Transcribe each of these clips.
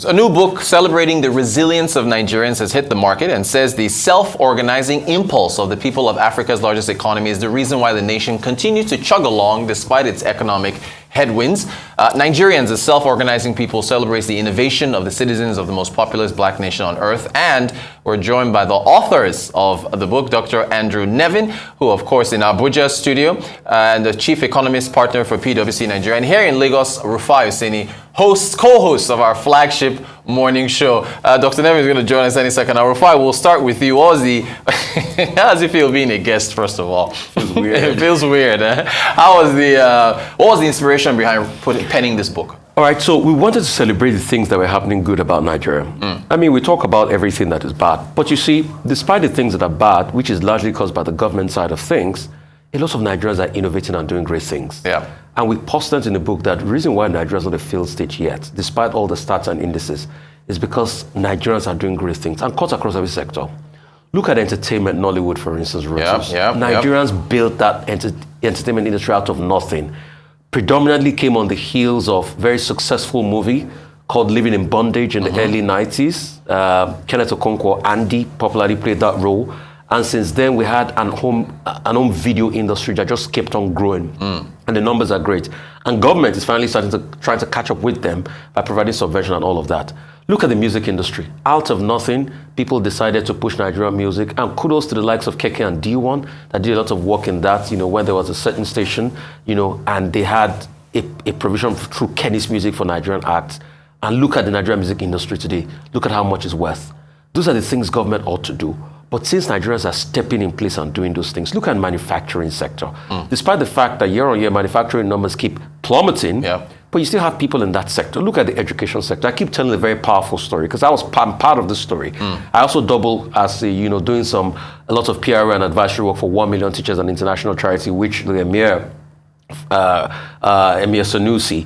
A new book celebrating the resilience of Nigerians has hit the market and says the self-organizing impulse of the people of Africa's largest economy is the reason why the nation continues to chug along despite its economic headwinds. Nigerians, a self-organizing people, celebrates the innovation of the citizens of the most populous black nation on earth. And we're joined by the authors of the book, Dr. Andrew Nevin, who, of course, in Abuja studio, and the chief economist partner for PwC Nigeria. And here in Lagos, Rufai Oseni, co-host of our flagship morning show. Dr. Nevin is going to join us any second. Now, Rufai, we'll start with you. How does it feel being a guest, first of all? Feels weird. It feels weird. What was the inspiration behind penning this book? All right, so we wanted to celebrate the things that were happening good about Nigeria. I mean, we talk about everything that is bad. But you see, despite the things that are bad, which is largely caused by the government side of things, a lot of Nigerians are innovating and doing great things. Yeah. And we postulate in the book that the reason why Nigeria is not a failed state yet, despite all the stats and indices, is because Nigerians are doing great things and cut across every sector. Look at entertainment, Nollywood, for instance, Nigerians built that entertainment industry out of nothing. Predominantly came on the heels of a very successful movie called Living in Bondage in the early 90s. Kenneth Okonkwo, Andy, popularly played that role. And since then, we had an home video industry that just kept on growing. And the numbers are great. And government is finally trying to catch up with them by providing subvention and all of that. Look at the music industry. Out of nothing, people decided to push Nigerian music. And kudos to the likes of Keke and D1 that did a lot of work in that, when there was a certain station, and they had a provision through Kenny's Music for Nigerian acts. And look at the Nigerian music industry today. Look at how much it's worth. Those are the things government ought to do. But since Nigerians are stepping in place and doing those things, look at the manufacturing sector. Despite the fact that year-on-year manufacturing numbers keep plummeting, but you still have people in that sector. Look at the education sector. I keep telling a very powerful story because I'm part of this story. I also double as doing a lot of PR and advisory work for 1 Million Teachers, an international charity, which the Emir Sanusi,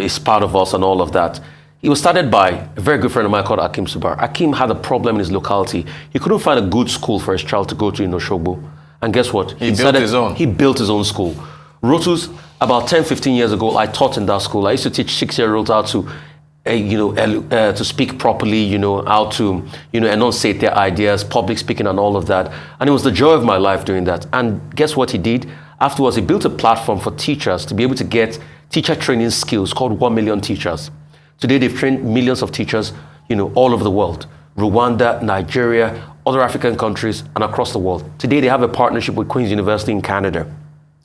is part of us and all of that. It was started by a very good friend of mine called Akim Subar. Akim had a problem in his locality. He couldn't find a good school for his child to go to in Oshogbo. And guess what? He built his own. He built his own school. Rotus, about 10, 15 years ago, I taught in that school. I used to teach 6-year-olds how to speak properly, how to, enunciate their ideas, public speaking and all of that. And it was the joy of my life doing that. And guess what he did? Afterwards, he built a platform for teachers to be able to get teacher training skills called 1 Million Teachers. Today, they've trained millions of teachers, all over the world. Rwanda, Nigeria, other African countries, and across the world. Today, they have a partnership with Queen's University in Canada,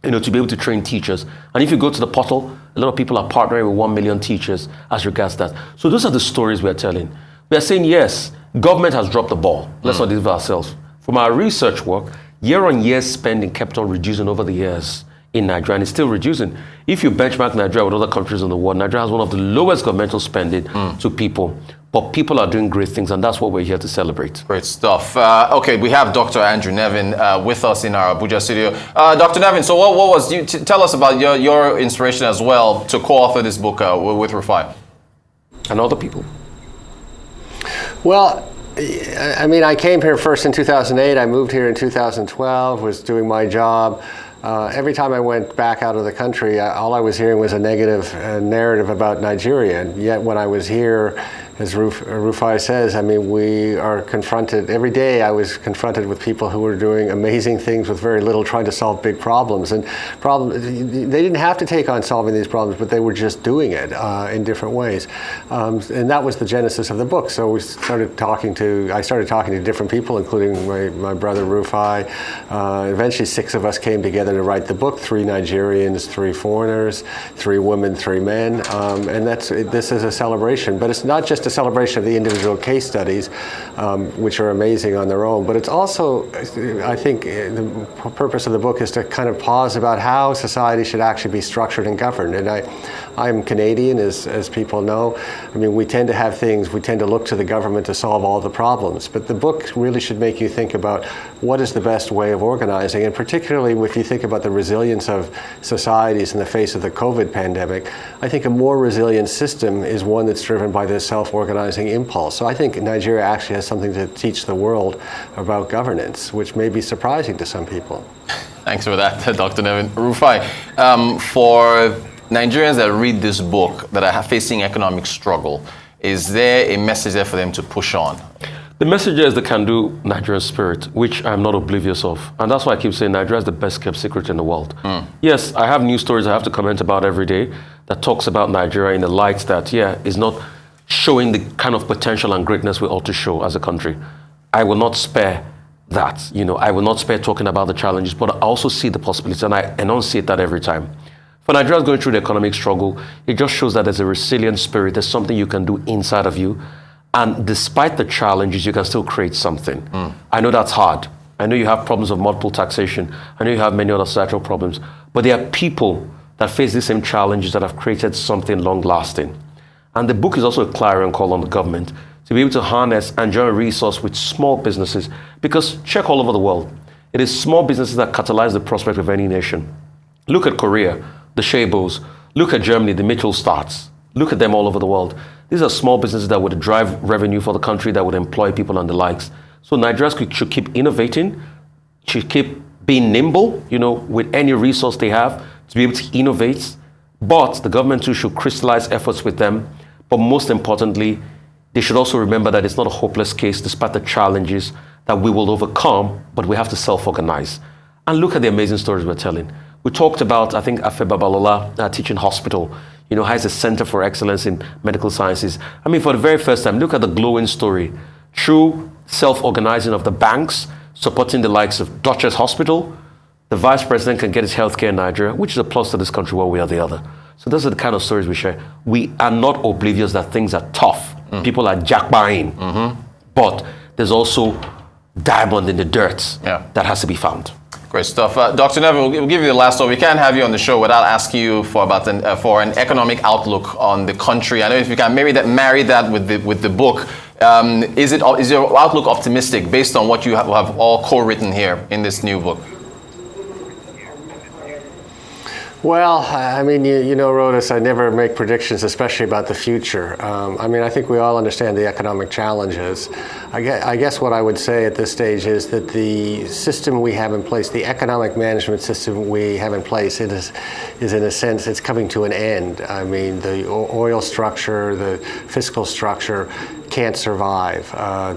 to be able to train teachers. And if you go to the portal, a lot of people are partnering with 1 million teachers as regards that. So those are the stories we're telling. We are saying, yes, government has dropped the ball. Let's not deceive ourselves. From our research work, year-on-year spending kept on reducing over the years in Nigeria, and it's still reducing. If you benchmark Nigeria with other countries in the world, Nigeria has one of the lowest governmental spending to people. But people are doing great things, and that's what we're here to celebrate. Great stuff. Okay, we have Dr. Andrew Nevin with us in our Abuja studio. Dr. Nevin, so what was you tell us about your inspiration as well to co-author this book with Rufai? And other people. Well, I mean, I came here first in 2008. I moved here in 2012, was doing my job. Every time I went back out of the country, all I was hearing was a negative narrative about Nigeria. And yet when I was here, as Rufai says, I mean, we are confronted, every day I was confronted with people who were doing amazing things with very little, trying to solve big problems. And they didn't have to take on solving these problems, but they were just doing it in different ways. And that was the genesis of the book. So I started talking to different people, including my brother Rufai. Eventually 6 of us came together to write the book, 3 Nigerians, 3 foreigners, 3 women, 3 men. And this is a celebration, but it's not just a celebration of the individual case studies, which are amazing on their own, but it's also, I think, the purpose of the book is to kind of pause about how society should actually be structured and governed. And I'm Canadian, as people know. I mean, we tend to look to the government to solve all the problems, but the book really should make you think about what is the best way of organizing, and particularly if you think about the resilience of societies in the face of the COVID pandemic. I think a more resilient system is one that's driven by this self-organizing impulse. So I think Nigeria actually has something to teach the world about governance, which may be surprising to some people. Thanks for that, Dr. Nevin. Rufai, for Nigerians that read this book that are facing economic struggle, Is there a message there for them to push on? The message is the can-do Nigerian spirit, which I'm not oblivious of. And that's why I keep saying Nigeria is the best kept secret in the world. Yes, I have news stories I have to comment about every day that talks about Nigeria in the light that, is not showing the kind of potential and greatness we ought to show as a country. I will not spare that. I will not spare talking about the challenges, but I also see the possibilities, and I enunciate that every time. For Nigerians going through the economic struggle, it just shows that there's a resilient spirit. There's something you can do inside of you. And despite the challenges, you can still create something. I know that's hard. I know you have problems of multiple taxation. I know you have many other societal problems. But there are people that face the same challenges that have created something long-lasting. And the book is also a clarion call on the government to be able to harness and join a resource with small businesses. Because check all over the world. It is small businesses that catalyze the prospect of any nation. Look at Korea, the Shaibos. Look at Germany, the Mittelstaats. Look at them all over the world. These are small businesses that would drive revenue for the country, that would employ people and the likes. So Nigerians should keep innovating, should keep being nimble, with any resource they have to be able to innovate. But the government too should crystallize efforts with them. But most importantly, they should also remember that it's not a hopeless case despite the challenges that we will overcome, but we have to self-organize. And look at the amazing stories we're telling. We talked about, I think, Afe Babalola teaching hospital, has a center for excellence in medical sciences. I mean, for the very first time, look at the glowing story. Through self-organizing of the banks, supporting the likes of Duchess Hospital, the vice president can get his healthcare in Nigeria, which is a plus to this country one way or the other. So those are the kind of stories we share. We are not oblivious that things are tough. People are jackbuying. But there's also diamond in the dirt that has to be found. Great stuff. Dr. Nevin, we'll give you the last word. We can't have you on the show without asking you for an economic outlook on the country. I know if you can marry that with the book. Is your outlook optimistic based on what you have all co-written here in this new book? Well, I mean, Rodas, I never make predictions, especially about the future. I think we all understand the economic challenges. I guess what I would say at this stage is that the system we have in place, the economic management system we have in place, is in a sense, it's coming to an end. I mean, the oil structure, the fiscal structure can't survive.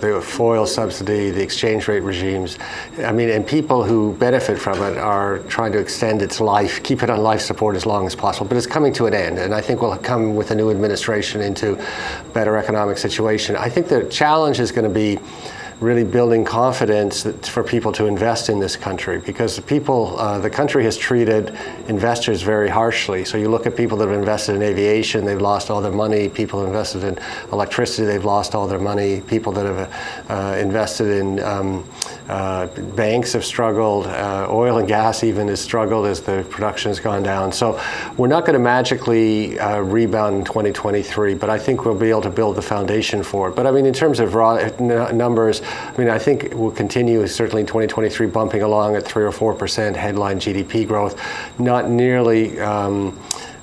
The foil subsidy, the exchange rate regimes, and people who benefit from it are trying to extend its life, keep it on life support as long as possible, but it's coming to an end, and I think we'll come with a new administration into better economic situation. I think the challenge is going to be really building confidence for people to invest in this country, because the country has treated investors very harshly. So you look at people that have invested in aviation, they've lost all their money. People who invested in electricity, they've lost all their money. People that have invested in banks have struggled. Oil and gas even has struggled as the production has gone down. So we're not going to magically rebound in 2023, but I think we'll be able to build the foundation for it. But in terms of raw numbers, I think we'll continue certainly in 2023 bumping along at 3 or 4% headline GDP growth, not nearly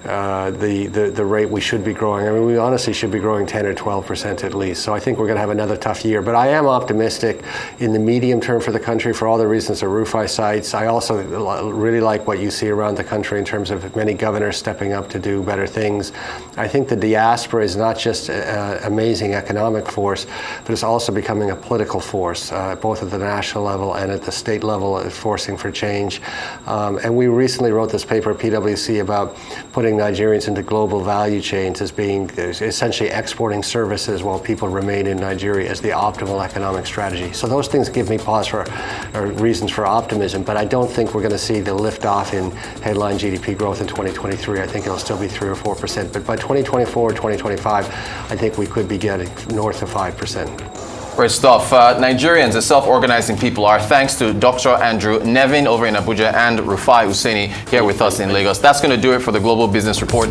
the rate we should be growing. We honestly should be growing 10 or 12% at least. So I think we're going to have another tough year. But I am optimistic in the medium term for the country for all the reasons that Rufai cites. I also really like what you see around the country in terms of many governors stepping up to do better things. I think the diaspora is not just an amazing economic force, but it's also becoming a political force, both at the national level and at the state level, forcing for change. And we recently wrote this paper at PwC about putting Nigerians into global value chains as being essentially exporting services while people remain in Nigeria as the optimal economic strategy. So those things give me pause for, or reasons for optimism, but I don't think we're going to see the lift off in headline GDP growth in 2023. I think it'll still be 3 or 4%, but by 2024, 2025, I think we could be getting north of 5%. Great stuff. Nigerians, a self-organizing people, are thanks to Dr. Andrew Nevin over in Abuja and Rufai Oseni here with us in Lagos. That's going to do it for the Global Business Report.